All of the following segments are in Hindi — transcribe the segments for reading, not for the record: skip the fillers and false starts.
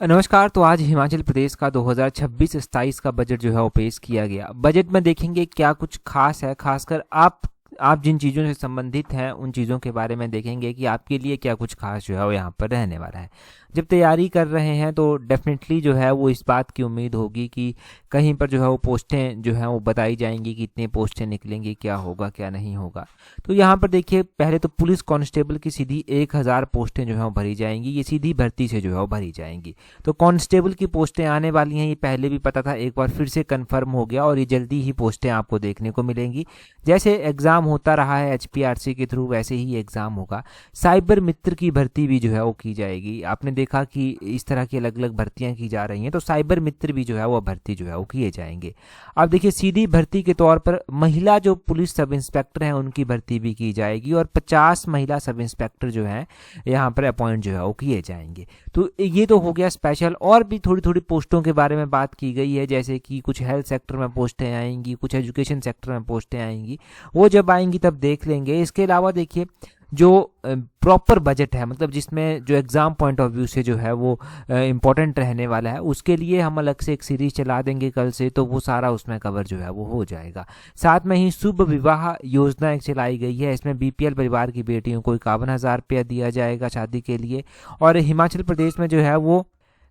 नमस्कार। तो आज हिमाचल प्रदेश का 2026-27 का बजट जो है वो पेश किया गया। बजट में देखेंगे क्या कुछ खास है, खासकर आप जिन चीज़ों से संबंधित हैं उन चीज़ों के बारे में देखेंगे कि आपके लिए क्या कुछ खास जो है वो यहाँ पर रहने वाला है। जब तैयारी कर रहे हैं तो डेफिनेटली जो है वो इस बात की उम्मीद होगी कि कहीं पर जो है वो पोस्टें जो हैं वो बताई जाएंगी कि इतनी पोस्टें निकलेंगी, क्या होगा क्या नहीं होगा। तो यहाँ पर देखिए, पहले तो पुलिस कांस्टेबल की सीधी 1000 पोस्टें जो हैं वो भरी जाएंगी। ये सीधी भर्ती से जो है वो भरी जाएंगी। तो कांस्टेबल की पोस्टें आने वाली हैं, ये पहले भी पता था, एक बार फिर से कंफर्म हो गया और ये जल्दी ही पोस्टें आपको देखने को मिलेंगी। जैसे एग्ज़ाम होता रहा है HPRC के थ्रू, वैसे ही एग्ज़ाम होगा। साइबर मित्र की भर्ती भी जो है वो की जाएगी। आपने देखा कि इस तरह की अलग अलग भर्तियां की जा रही हैं, तो साइबर मित्र भी जो है वो भर्ती जो है वो किए जाएंगे। अब देखिए, सीधी भर्ती के तौर पर महिला जो पुलिस सब इंस्पेक्टर हैं उनकी भर्ती भी की जाएगी और 50 महिला सब इंस्पेक्टर जो हैं यहाँ पर अपॉइंट जो है वो किए जाएंगे। तो ये तो हो गया स्पेशल। और भी थोड़ी थोड़ी पोस्टों के बारे में बात की गई है, जैसे कि कुछ हेल्थ सेक्टर में पोस्टें आएंगी, कुछ एजुकेशन सेक्टर में पोस्टें आएंगी। वो जब आएंगी तब देख लेंगे। इसके अलावा देखिए, जो प्रॉपर बजट है, मतलब जिसमें जो एग्ज़ाम पॉइंट ऑफ व्यू से जो है वो इम्पोर्टेंट रहने वाला है, उसके लिए हम अलग से एक सीरीज चला देंगे कल से, तो वो सारा उसमें कवर जो है वो हो जाएगा। साथ में ही शुभ विवाह योजना एक चलाई गई है। इसमें BPL परिवार की बेटियों को 51,000 रुपया दिया जाएगा शादी के लिए। और हिमाचल प्रदेश में जो है वो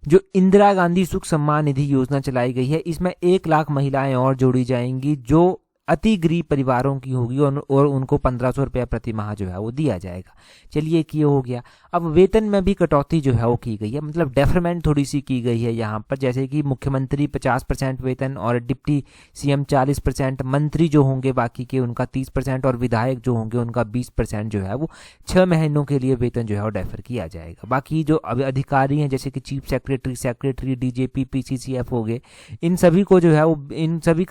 जो इंदिरा गांधी सुख सम्मान निधि योजना चलाई गई है, इसमें 1 लाख महिलाएं और जोड़ी जाएंगी जो अति गरीब परिवारों की होगी और उनको 1500 रुपया प्रति माह जो है वो दिया जाएगा। चलिए, एक ये हो गया। अब वेतन में भी कटौती जो है वो की गई है, मतलब डेफरमेंट थोड़ी सी की गई है यहाँ पर। जैसे कि मुख्यमंत्री 50% वेतन और डिप्टी CM 40%, मंत्री जो होंगे बाकी के उनका 30% और विधायक जो होंगे उनका 20% जो है वो 6 महीनों के लिए वेतन जो है वो डेफर किया जाएगा। बाकी जो अधिकारी हैं, जैसे कि चीफ सेक्रेटरी, DGP, PCCF हो गए, इन सभी का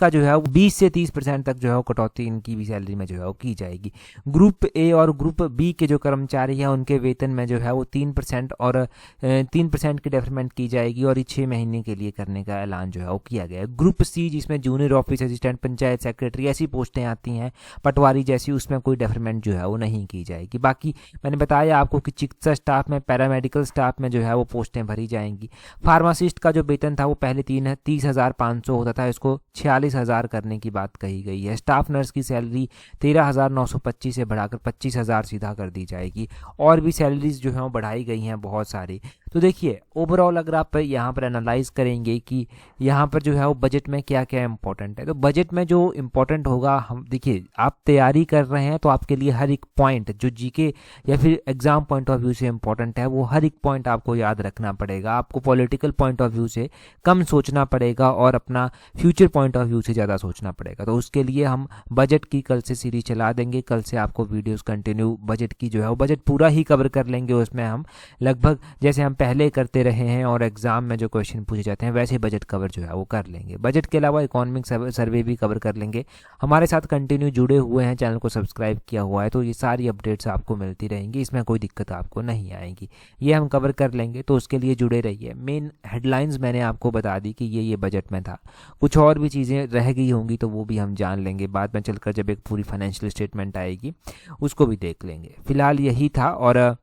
जो है वो 20 से 30% तक जो है कटौती इनकी भी सैलरी में जो है वो की जाएगी। ग्रुप A और ग्रुप B के जो कर्मचारी हैं उनके वेतन में जो है वो 3% और 3% की डेफरमेंट की जाएगी और ये 6 महीने के लिए करने का ऐलान जो है वो किया गया है। ग्रुप C, जिसमें junior office assistant, panchayat secretary ऐसी पोस्टें आती हैं, पटवारी जैसी, उसमें कोई डेफरमेंट जो है वो नहीं की जाएगी। बाकी मैंने बताया आपको कि चिकित्सा स्टाफ में, पैरामेडिकल स्टाफ में जो है वो पोस्टें भरी जाएंगी। फार्मासिस्ट का जो वेतन था वो पहले 30,500 होता था, इसको 46,000 करने की बात कही गई है। स्टाफ नर्स की सैलरी 13,925 से बढ़ाकर 25,000 सीधा कर दी जाएगी। और भी सैलरीज जो हैं वो बढ़ाई गई हैं बहुत सारी। तो देखिए, ओवरऑल अगर आप यहाँ पर एनालाइज करेंगे कि यहाँ पर जो है वो बजट में क्या क्या इंपॉर्टेंट है, तो बजट में जो इंपॉर्टेंट होगा, हम देखिए, आप तैयारी कर रहे हैं तो आपके लिए हर एक पॉइंट जो GK या फिर एग्जाम पॉइंट ऑफ व्यू से इंपॉर्टेंट है, वो हर एक पॉइंट आपको याद रखना पड़ेगा। आपको पॉलिटिकल पॉइंट ऑफ व्यू से कम सोचना पड़ेगा और अपना फ्यूचर पॉइंट ऑफ व्यू से ज़्यादा सोचना पड़ेगा। तो उसके लिए हम बजट की कल से सीरीज चला देंगे। कल से आपको वीडियोस कंटिन्यू बजट की जो है वो बजट पूरा ही कवर कर लेंगे। उसमें हम लगभग जैसे हम पहले करते रहे हैं और एग्जाम में जो क्वेश्चन पूछे जाते हैं वैसे बजट कवर जो है वो कर लेंगे। बजट के अलावा इकोनॉमिक सर्वे भी कवर कर लेंगे। हमारे साथ कंटिन्यू जुड़े हुए हैं, चैनल को सब्सक्राइब किया हुआ है, तो ये सारी अपडेट्स आपको मिलती रहेंगी, इसमें कोई दिक्कत आपको नहीं आएगी। ये हम कवर कर लेंगे, तो उसके लिए जुड़े रहिए। मेन हेडलाइंस मैंने आपको बता दी कि ये बजट में था। कुछ और भी चीज़ें रह गई होंगी तो वो भी हम जान लेंगे बाद में चलकर, जब एक पूरी फाइनेंशियल स्टेटमेंट आएगी उसको भी देख लेंगे। फिलहाल यही था। और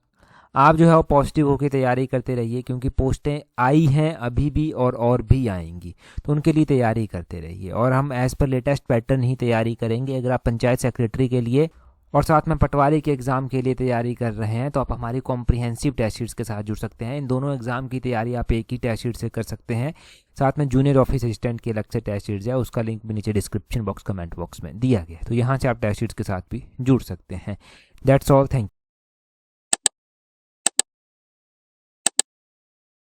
आप जो है वो पॉजिटिव होकर तैयारी करते रहिए, क्योंकि पोस्टें आई हैं अभी भी और भी आएंगी, तो उनके लिए तैयारी करते रहिए। और हम एज़ पर लेटेस्ट पैटर्न ही तैयारी करेंगे। अगर आप पंचायत सेक्रेटरी के लिए और साथ में पटवारी के एग्ज़ाम के लिए तैयारी कर रहे हैं तो आप हमारी कॉम्प्रिहेंसिव टेस्ट सीट्स के साथ जुड़ सकते हैं। इन दोनों एग्ज़ाम की तैयारी आप एक ही टेस्ट सीट से कर सकते हैं। साथ में जूनियर ऑफिस असिस्टेंट की अलग से टेस्ट सीट्स है, उसका लिंक भी नीचे डिस्क्रिप्शन बॉक्स, कमेंट बॉक्स में दिया गया है, तो यहाँ से आप टेस्ट सीट्स के साथ भी जुड़ सकते हैं। That's all, thank you.